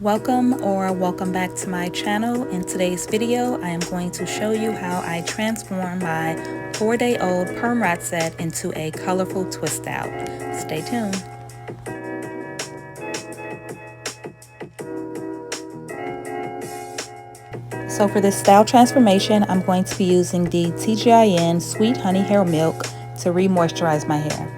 Welcome back to my channel. In today's video, I am going to show you how I transform my 4-day-old perm rod set into a colorful twist out. Stay tuned. So for this style transformation, I'm going to be using the TGIN Sweet Honey Hair Milk to re-moisturize my hair.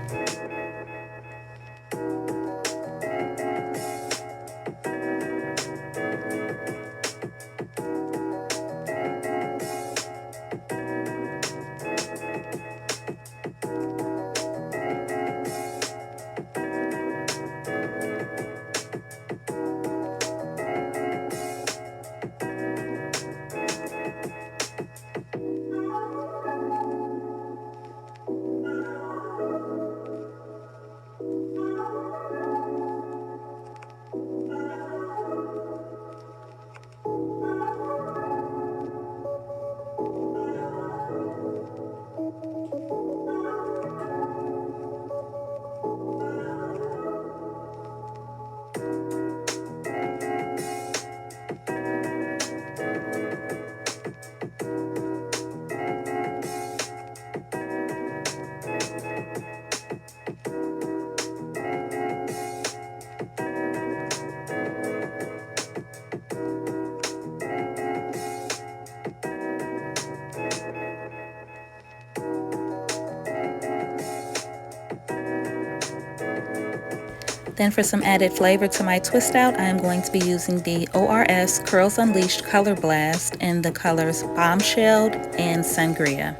Then for some added flavor to my twist out, I am going to be using the ORS Curls Unleashed Color Blast in the colors Bombshell and Sangria.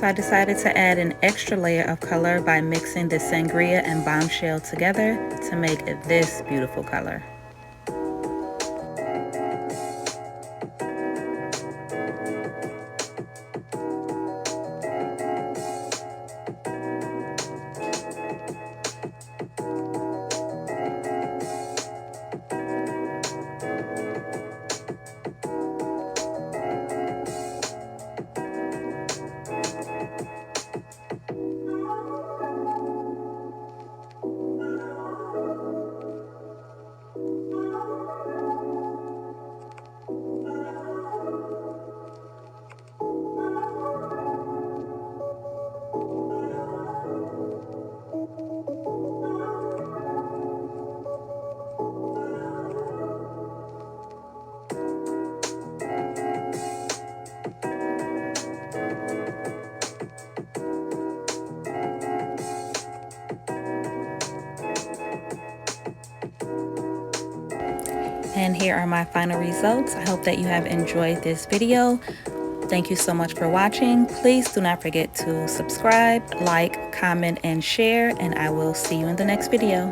So I decided to add an extra layer of color by mixing the Sangria and Bombshell together to make this beautiful color. And here are my final results. I hope that you have enjoyed this video. Thank you so much for watching. Please do not forget to subscribe, like, comment, and share, and I will see you in the next video.